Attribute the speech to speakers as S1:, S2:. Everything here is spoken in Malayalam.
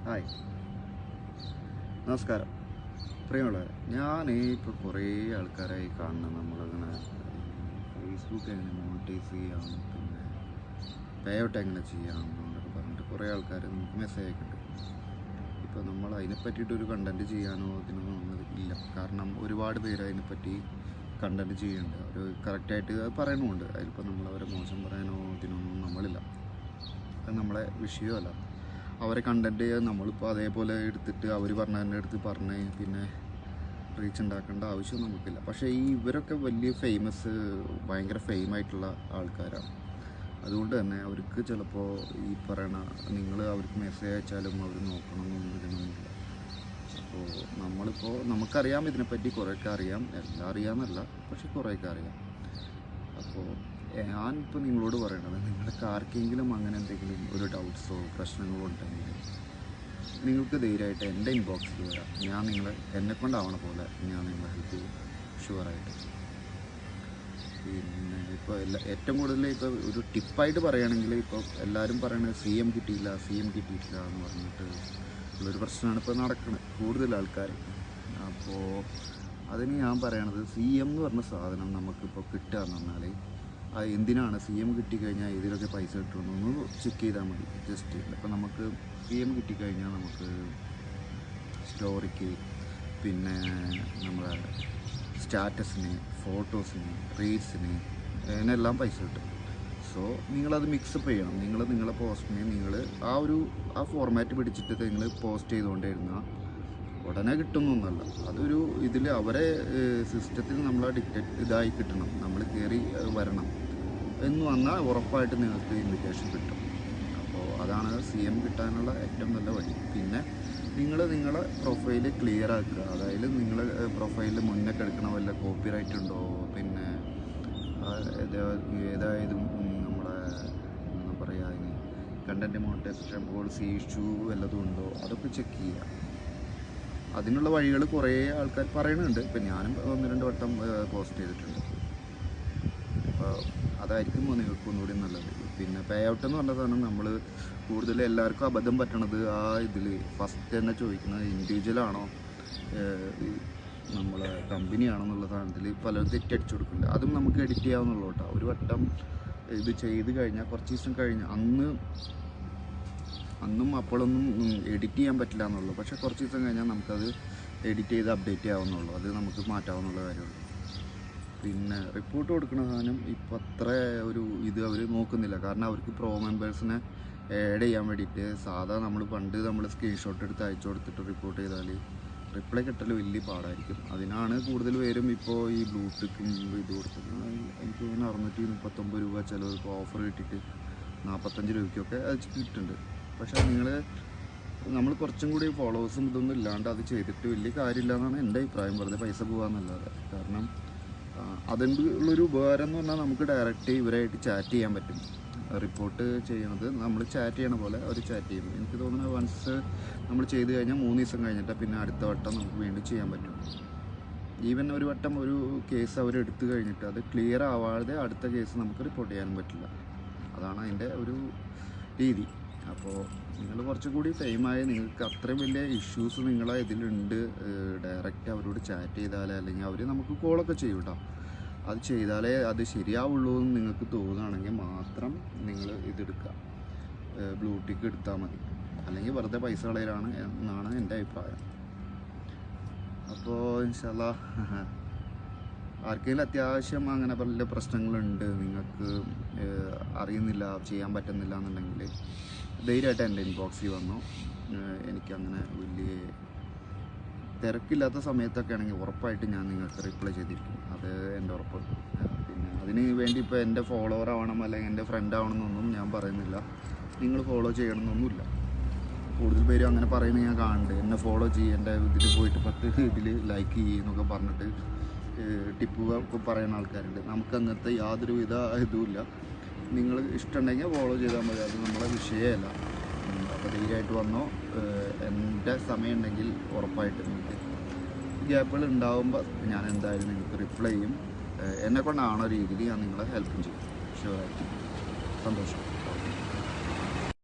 S1: ഹായ്, നമസ്കാരം. പ്രിയമുള്ളവരെ, ഞാൻ ഇപ്പോൾ കുറേ ആൾക്കാരായി കാണുന്നത് നമ്മളിങ്ങനെ ഫേസ്ബുക്ക് എങ്ങനെ മോണിറ്റൈസ് ചെയ്യാം, പിന്നെ പേ ഔട്ട് എങ്ങനെ ചെയ്യാം എന്നൊക്കെ പറഞ്ഞിട്ട് കുറേ ആൾക്കാർ നമുക്ക് മെസ്സേജ് അയക്കുന്നുണ്ട്. ഇപ്പോൾ നമ്മൾ അതിനെ പറ്റിയിട്ടൊരു കണ്ടൻറ്റ് ചെയ്യാനോ ഇതിനൊന്നും ഇല്ല. കാരണം ഒരുപാട് പേര് അതിനെപ്പറ്റി കണ്ടൻറ്റ് ചെയ്യുന്നുണ്ട്. അവർ കറക്റ്റായിട്ട് അത് പറയണമുണ്ട്. അതിലിപ്പോൾ നമ്മളവരെ മോശം പറയാനോ ഇതിനൊന്നും നമ്മളില്ല. അത് നമ്മളെ വിഷയമല്ല. അവരെ കണ്ടൻറ്റ് നമ്മളിപ്പോൾ അതേപോലെ എടുത്തിട്ട് അവർ പറഞ്ഞതിൻ്റെ അടുത്ത് പറഞ്ഞ് പിന്നെ റീച്ച് ഉണ്ടാക്കേണ്ട ആവശ്യം നമുക്കില്ല. പക്ഷേ ഇവരൊക്കെ വലിയ ഭയങ്കര ഫെയിമായിട്ടുള്ള ആൾക്കാരാണ്. അതുകൊണ്ട് തന്നെ അവർക്ക് ചിലപ്പോൾ ഈ പറയണ നിങ്ങൾ അവർക്ക് മെസ്സേജ് അയച്ചാലും അവർ നോക്കണമെന്നൊന്നും ഇതിനൊന്നുമില്ല. അപ്പോൾ നമുക്കറിയാം, ഇതിനെപ്പറ്റി കുറേയൊക്കെ അറിയാം. എല്ലാം അറിയാമെന്നല്ല, പക്ഷെ കുറേയൊക്കെ അറിയാം. അപ്പോൾ ഞാനിപ്പോൾ നിങ്ങളോട് പറയണത്, നിങ്ങൾക്ക് ആർക്കെങ്കിലും അങ്ങനെ എന്തെങ്കിലും ഒരു ഡൗട്ട്സോ പ്രശ്നങ്ങളോ ഉണ്ടെങ്കിൽ നിങ്ങൾക്ക് ധൈര്യമായിട്ട് എൻ്റെ ഇൻബോക്സിൽ വരാം. എന്നെക്കൊണ്ടാവണ പോലെ ഞാൻ നിങ്ങളെ ഹെൽപ്പ് ചെയ്യും, ഷുവറായിട്ട്. പിന്നെ ഇപ്പോൾ ഏറ്റവും കൂടുതൽ ഇപ്പോൾ ഒരു ടിപ്പായിട്ട് പറയുകയാണെങ്കിൽ, ഇപ്പോൾ എല്ലാവരും പറയണത് CM കിട്ടിയില്ല എന്ന് പറഞ്ഞിട്ട് ഉള്ളൊരു പ്രശ്നമാണ് ഇപ്പോൾ നടക്കുന്നത് കൂടുതൽ ആൾക്കാർ. അപ്പോൾ അതിന് ഞാൻ പറയണത്, CM എന്ന് പറഞ്ഞ സാധനം നമുക്കിപ്പോൾ കിട്ടുക എന്ന് പറഞ്ഞാൽ എന്തിനാണ് CM കിട്ടിക്കഴിഞ്ഞാൽ ഇതിലൊക്കെ പൈസ കിട്ടുമെന്നൊന്ന് ചെക്ക് ചെയ്താൽ മതി. ജസ്റ്റ് ഇപ്പോൾ നമുക്ക് CM കിട്ടിക്കഴിഞ്ഞാൽ നമുക്ക് സ്റ്റോറിക്ക്, പിന്നെ നമ്മളെ സ്റ്റാറ്റസിന്, ഫോട്ടോസിന്, റീൽസിന്, അതിനെല്ലാം പൈസ കിട്ടും. സോ നിങ്ങളത് മിക്സപ്പ് ചെയ്യണം. നിങ്ങളെ പോസ്റ്റിനെ ആ ഫോർമാറ്റ് പിടിച്ചിട്ട് നിങ്ങൾ പോസ്റ്റ് ചെയ്തുകൊണ്ടിരുന്നാൽ ഉടനെ കിട്ടുന്നൊന്നല്ല. അതൊരു അവരെ സിസ്റ്റത്തിൽ നമ്മൾ ഇതായി കിട്ടണം, നമ്മൾ കയറി വരണം എന്ന് വന്നാൽ ഉറപ്പായിട്ട് നിങ്ങൾക്ക് ഇൻവിറ്റേഷൻ കിട്ടും. അപ്പോൾ അതാണ് CM കിട്ടാനുള്ള ഏറ്റവും നല്ല വഴി. പിന്നെ നിങ്ങളെ പ്രൊഫൈല് ക്ലിയർ ആക്കുക. അതായത് നിങ്ങളെ പ്രൊഫൈലിൽ മുന്നേ കിടക്കണ വല്ല കോപ്പിറൈറ്റ് ഉണ്ടോ, പിന്നെ ഏതായതും നമ്മളെ എന്താ പറയുക, അതിന് കണ്ടൻറ്റ് മോണിറ്റൈസേഷൻ പോളിസി ഇഷ്യൂ വല്ലതും ഉണ്ടോ, അതൊക്കെ ചെക്ക് ചെയ്യുക. അതിനുള്ള വഴികൾ കുറേ ആൾക്കാർ പറയുന്നുണ്ട്. ഇപ്പം ഞാനും 1-2 വട്ടം പോസ്റ്റ് ചെയ്തിട്ടുണ്ട്. അപ്പോൾ അതായിരിക്കും നിങ്ങൾക്ക് ഒന്നുകൂടി നല്ലത്. പിന്നെ പേ ഔട്ട് എന്ന് പറഞ്ഞ സാധനം നമ്മൾ കൂടുതൽ എല്ലാവർക്കും അബദ്ധം പറ്റണത് ഇതിൽ ഫസ്റ്റ് തന്നെ ചോദിക്കുന്നത് ഇൻഡിവിജ്വലാണോ നമ്മളെ കമ്പനിയാണോ എന്നുള്ള സാധനത്തിൽ പലരും തെറ്റടിച്ചു കൊടുക്കുന്നുണ്ട്. അതും നമുക്ക് എഡിറ്റ് ചെയ്യാവുന്നുള്ളൂ കേട്ടോ. ഒരു വട്ടം ഇത് ചെയ്ത് കഴിഞ്ഞാൽ കുറച്ച് ദിവസം കഴിഞ്ഞ് അന്നും അപ്പോഴൊന്നും എഡിറ്റ് ചെയ്യാൻ പറ്റില്ല എന്നുള്ളൂ. പക്ഷേ കുറച്ച് ദിവസം കഴിഞ്ഞാൽ നമുക്കത് എഡിറ്റ് ചെയ്ത് അപ്ഡേറ്റ് ചെയ്യാവുന്നുള്ളൂ. അത് നമുക്ക് മാറ്റാവുന്നുള്ള കാര്യമുള്ളൂ. പിന്നെ റിപ്പോർട്ട് കൊടുക്കുന്ന സാധനം ഇപ്പം അത്ര അവർ നോക്കുന്നില്ല. കാരണം അവർക്ക് പ്രോ മെമ്പേഴ്സിനെ ആഡ് ചെയ്യാൻ വേണ്ടിയിട്ട് പണ്ട് നമ്മൾ സ്ക്രീൻഷോട്ട് എടുത്ത് അയച്ചു കൊടുത്തിട്ട് റിപ്പോർട്ട് ചെയ്താൽ റിപ്ലൈ കിട്ടൽ വലിയ പാടായിരിക്കും. അതിനാണ് കൂടുതൽ പേരും ഇപ്പോൾ ഈ ബ്ലൂടിക്കും ഇത് കൊടുക്കുന്നത്. എനിക്ക് 639 രൂപ ചിലവർക്ക് ഓഫർ കിട്ടിയിട്ട് 45 രൂപയ്ക്കൊക്കെ അത് കിട്ടുന്നുണ്ട്. പക്ഷേ നമ്മൾ കുറച്ചും കൂടി ഫോളോവേഴ്സും ഇതൊന്നും ഇല്ലാണ്ട് അത് ചെയ്തിട്ട് വലിയ കാര്യമില്ല എന്നാണ് എൻ്റെ അഭിപ്രായം. വെറുതെ പൈസ പോകാമെന്നല്ലാതെ. കാരണം അതിനുള്ളൊരു ഉപകാരം എന്ന് പറഞ്ഞാൽ നമുക്ക് ഡയറക്റ്റ് ഇവരായിട്ട് ചാറ്റ് ചെയ്യാൻ പറ്റും. റിപ്പോർട്ട് ചെയ്യണത് നമ്മൾ ചാറ്റ് ചെയ്യണ പോലെ അവർ ചാറ്റ് ചെയ്യും. എനിക്ക് തോന്നുന്നത് വൺസ് നമ്മൾ ചെയ്ത് കഴിഞ്ഞാൽ 3 ദിവസം കഴിഞ്ഞിട്ട് പിന്നെ അടുത്ത വട്ടം നമുക്ക് വീണ്ടും ചെയ്യാൻ പറ്റും. ഈവൻ ഒരു വട്ടം ഒരു കേസ് അവരെടുത്തു കഴിഞ്ഞിട്ട് അത് ക്ലിയർ ആവാതെ അടുത്ത കേസ് നമുക്ക് റിപ്പോർട്ട് ചെയ്യാനും പറ്റില്ല. അതാണ് അതിൻ്റെ ഒരു രീതി. അപ്പോൾ നിങ്ങൾ കുറച്ചും കൂടി ഫെയിമായി, നിങ്ങൾക്ക് അത്രയും വലിയ ഇഷ്യൂസ് ഇതിലുണ്ട്, ഡയറക്റ്റ് അവരോട് ചാറ്റ് ചെയ്താലേ, അല്ലെങ്കിൽ അവർ നമുക്ക് കോളൊക്കെ ചെയ്യും കേട്ടോ. അത് ചെയ്താലേ അത് ശരിയാവുള്ളൂ എന്ന് നിങ്ങൾക്ക് തോന്നുകയാണെങ്കിൽ മാത്രം നിങ്ങൾ ഇതെടുക്കുക, ബ്ലൂടിക്ക് എടുത്താൽ മതി. അല്ലെങ്കിൽ വെറുതെ പൈസ കളയലാണ് എന്നാണ് എൻ്റെ അഭിപ്രായം. അപ്പോൾ ഇൻഷാല്ലാ ആർക്കെങ്കിലും അത്യാവശ്യം അങ്ങനെ പല പ്രശ്നങ്ങളുണ്ട്, നിങ്ങൾക്ക് അറിയുന്നില്ല, ചെയ്യാൻ പറ്റുന്നില്ല എന്നുണ്ടെങ്കിൽ ധൈര്യമായിട്ട് എൻ്റെ ഇൻബോക്സിൽ വന്നു. എനിക്കങ്ങനെ വലിയ തിരക്കില്ലാത്ത സമയത്തൊക്കെ ആണെങ്കിൽ ഉറപ്പായിട്ട് ഞാൻ നിങ്ങൾക്ക് റിപ്ലൈ ചെയ്തിരിക്കും. അത് എൻ്റെ ഉറപ്പ്. പിന്നെ അതിന് വേണ്ടി ഇപ്പോൾ എൻ്റെ ഫോളോവർ ആവണം അല്ലെങ്കിൽ എൻ്റെ ഫ്രണ്ട് ആവണമെന്നൊന്നും ഞാൻ പറയുന്നില്ല. നിങ്ങൾ ഫോളോ ചെയ്യണമെന്നൊന്നുമില്ല. കൂടുതൽ പേരും അങ്ങനെ പറയുന്നത് ഞാൻ കാണുന്നുണ്ട്. എന്നെ ഫോളോ ചെയ്യും, എൻ്റെ ഇതിൽ പോയിട്ട് 10 ലൈക്ക് ചെയ്യുന്നൊക്കെ പറഞ്ഞിട്ട് ടിപ്പ് ഒക്കെ പറയുന്ന ആൾക്കാരുണ്ട്. നമുക്ക് അങ്ങനത്തെ യാതൊരുവിധ ഇതുമില്ല. നിങ്ങൾ ഇഷ്ടമുണ്ടെങ്കിൽ ഫോളോ ചെയ്താൽ മതി. അത് നമ്മളെ വിഷയമല്ല. അപ്പോൾ ധൈര്യമായിട്ട് വന്നോ. എൻ്റെ സമയം ഉണ്ടെങ്കിൽ ഉറപ്പായിട്ട് നിങ്ങൾക്ക് ഗ്യാപ്പുകൾ ഉണ്ടാകുമ്പോൾ ഞാൻ എന്തായാലും നിങ്ങൾക്ക് റിപ്ലൈ ചെയ്യും. എന്നെക്കൊണ്ടാണോ രീതിയിൽ ഞാൻ നിങ്ങളെ ഹെൽപ്പും ചെയ്യും. ഷുവറായിട്ട്. സന്തോഷം.